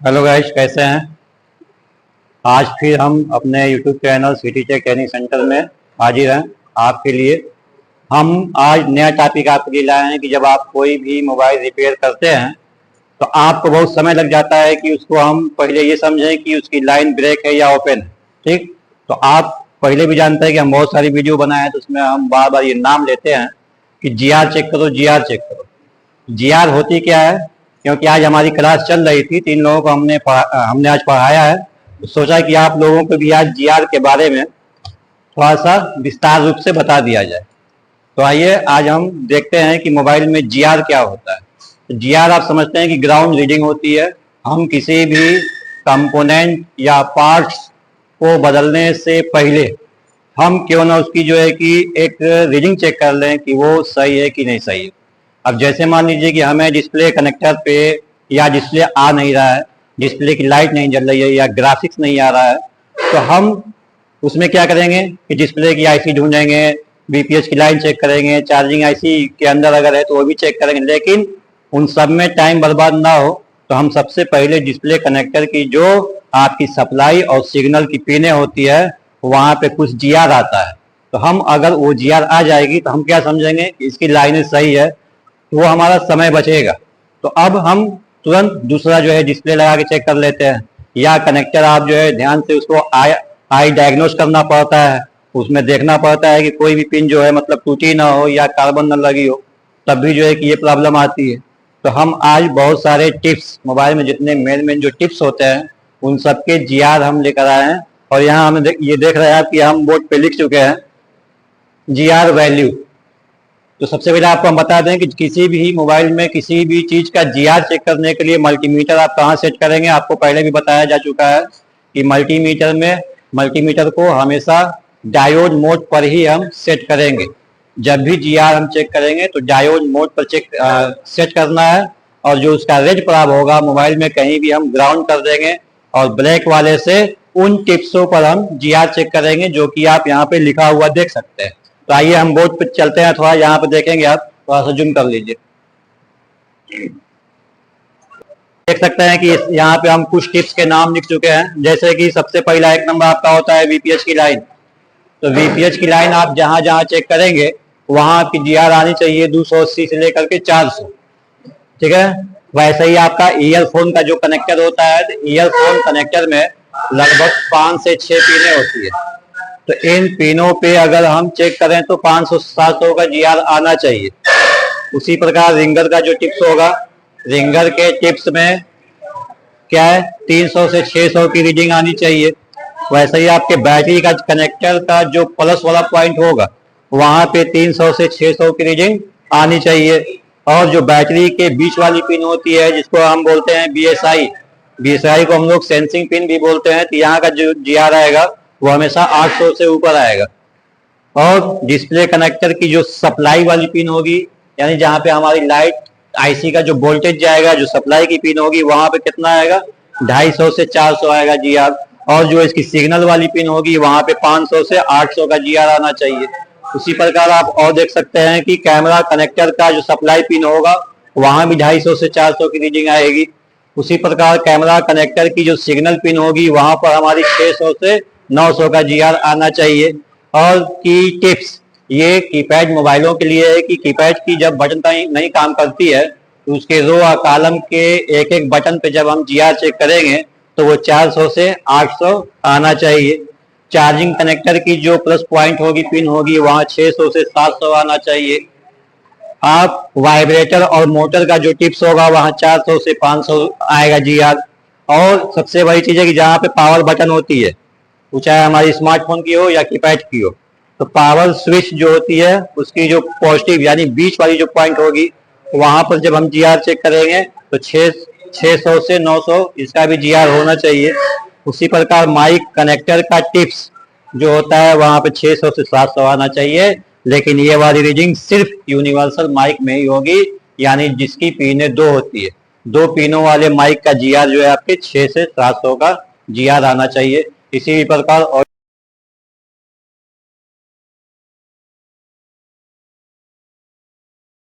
Hello guys, कैसे हैं। आज फिर हम अपने YouTube channel city tech training centre में हाजिर हैं आपके लिए। हम आज नया टॉपिक आपके लिए लाए हैं कि जब आप कोई भी मोबाइल रिपेयर करते हैं तो आपको बहुत समय लग जाता है कि उसको हम पहले ये समझें कि उसकी लाइन ब्रेक है या ओपन है। ठीक, तो आप पहले भी जानते हैं कि हम बहुत सारी वीडियो बनाए हैं, तो उसमें हम बार बार ये नाम लेते हैं कि जीआर चेक करो, जीआर चेक करो। जीआर होती क्या है? क्योंकि आज हमारी क्लास चल रही थी, 3 लोगों को हमने आज पढ़ाया है, तो सोचा कि आप लोगों को भी आज जीआर के बारे में थोड़ा सा विस्तार रूप से बता दिया जाए। तो आइए आज हम देखते हैं कि मोबाइल में जीआर क्या होता है। तो जीआर आप समझते हैं कि ग्राउंड रीडिंग होती है। हम किसी भी कंपोनेंट या पार्ट्स को बदलने से पहले हम क्यों ना उसकी जो है कि एक रीडिंग चेक कर लें कि वो सही है कि नहीं सही है। अब जैसे मान लीजिए कि हमें डिस्प्ले कनेक्टर पे या डिस्प्ले आ नहीं रहा है, डिस्प्ले की लाइट नहीं जल रही है या ग्राफिक्स नहीं आ रहा है, तो हम उसमें क्या करेंगे कि डिस्प्ले की आईसी ढूंढेंगे, बीपीएच की लाइन चेक करेंगे, चार्जिंग आईसी के अंदर अगर है तो वो भी चेक करेंगे। लेकिन उन सब में टाइम बर्बाद ना हो तो हम सबसे पहले डिस्प्ले कनेक्टर की जो आपकी सप्लाई और सिग्नल की पिनें होती है वहां पे कुछ जीआर आता है। तो हम अगर वो जीआर आ जाएगी तो हम क्या समझेंगे कि इसकी लाइनें सही है, तो वो हमारा समय बचेगा। तो अब हम तुरंत दूसरा जो है डिस्प्ले लगा के चेक कर लेते हैं, या कनेक्टर आप जो है ध्यान से उसको आई डायग्नोस करना पड़ता है, उसमें देखना पड़ता है कि कोई भी पिन जो है मतलब टूटी ना हो या कार्बन न लगी हो, तब भी जो है कि ये प्रॉब्लम आती है। तो हम आज बहुत सारे टिप्स, मोबाइल में जितने मेन मेन जो टिप्स होते हैं उन सबके जीआर हम लेकर आए हैं। और यहाँ हम ये देख रहे हैं कि हम बोर्ड पे लिख चुके हैं जीआर वैल्यू। तो सबसे पहले आपको हम बता दें कि किसी भी मोबाइल में किसी भी चीज का जीआर चेक करने के लिए मल्टीमीटर आप कहाँ सेट करेंगे, आपको पहले भी बताया जा चुका है कि मल्टीमीटर को हमेशा डायोड मोड पर ही हम सेट करेंगे। जब भी जीआर हम चेक करेंगे तो डायोड मोड पर सेट करना है, और जो उसका रेज प्रभाव होगा मोबाइल में कहीं भी हम ग्राउंड कर देंगे, और ब्लैक वाले से उन टिप्सों पर हम जीआर चेक करेंगे जो कि आप यहाँ पे लिखा हुआ देख सकते हैं। तो आइए हम बोर्ड पे चलते हैं, थोड़ा यहाँ पे देखेंगे, आप थोड़ा सा जूम कर लीजिए। देख सकते हैं कि यहाँ पे हम कुछ टिप्स के नाम लिख चुके हैं। जैसे कि सबसे पहला 1 नंबर आपका होता है वीपीएच की लाइन। तो वीपीएच की लाइन आप जहां जहां चेक करेंगे वहां आपकी जीआर आनी चाहिए 280 से लेकर के 400। ठीक है, वैसे ही आपका ईयरफोन का जो कनेक्टर होता है, तो ईयरफोन कनेक्टर में लगभग 5 से 6 पिनें होती है। तो इन पिनों पे अगर हम चेक करें तो 500-700 का जीआर आना चाहिए। उसी प्रकार रिंगर का जो टिप्स होगा, रिंगर के टिप्स में क्या है, 300 से 600 की रीडिंग आनी चाहिए। वैसे ही आपके बैटरी का कनेक्टर का जो प्लस वाला पॉइंट होगा वहां पे 300 से 600 की रीडिंग आनी चाहिए। और जो बैटरी के बीच वाली पिन होती है जिसको हम बोलते हैं बीएसआई, बीएसआई को हम लोग सेंसिंग पिन भी बोलते हैं, तो यहाँ का जो जीआर आएगा वो हमेशा 800 से ऊपर आएगा। और डिस्प्ले कनेक्टर की जो सप्लाई वाली पिन होगी, यानी जहाँ पे हमारी लाइट आईसी का जो वोल्टेज जाएगा, जो सप्लाई की पिन होगी वहां पे कितना आएगा, 250 से 400 आएगा जीआर। और जो इसकी सिग्नल वाली पिन होगी वहां पे 500 से 800 का जीआर आना चाहिए। उसी प्रकार आप और देख सकते हैं कि कैमरा कनेक्टर का जो सप्लाई पिन होगा वहां भी 250 से 400 की रीडिंग आएगी। उसी प्रकार कैमरा कनेक्टर की जो सिग्नल पिन होगी वहां पर हमारी 600 से 900 का जीआर आना चाहिए। और की टिप्स, ये कीपैड मोबाइलों के लिए है कि कीपैड की जब बटन नहीं काम करती है तो उसके रो और कॉलम के एक एक बटन पे जब हम जीआर चेक करेंगे तो वो 400 से 800 आना चाहिए। चार्जिंग कनेक्टर की जो प्लस पॉइंट होगी, पिन होगी, वहां 600 से 700 आना चाहिए। आप वाइब्रेटर और मोटर का जो टिप्स होगा वहां 400 से 500 आएगा जीआर। और सबसे बड़ी चीज है कि जहाँ पे पावर बटन होती है, वो चाहे हमारी स्मार्टफोन की हो या कीपैड की हो, तो पावर स्विच जो होती है उसकी जो पॉजिटिव यानी बीच वाली जो पॉइंट होगी वहां पर जब हम जीआर चेक करेंगे तो 600 से 900 इसका भी जीआर होना चाहिए। उसी प्रकार माइक कनेक्टर का टिप्स जो होता है वहां पे 600 से 700 आना चाहिए। लेकिन ये वाली रीडिंग सिर्फ यूनिवर्सल माइक में ही होगी, यानी जिसकी पिनें 2 होती है। 2 पिनों वाले माइक का जीआर जो है आपके 6 से 700 का जीआर आना चाहिए। इसी प्रकार और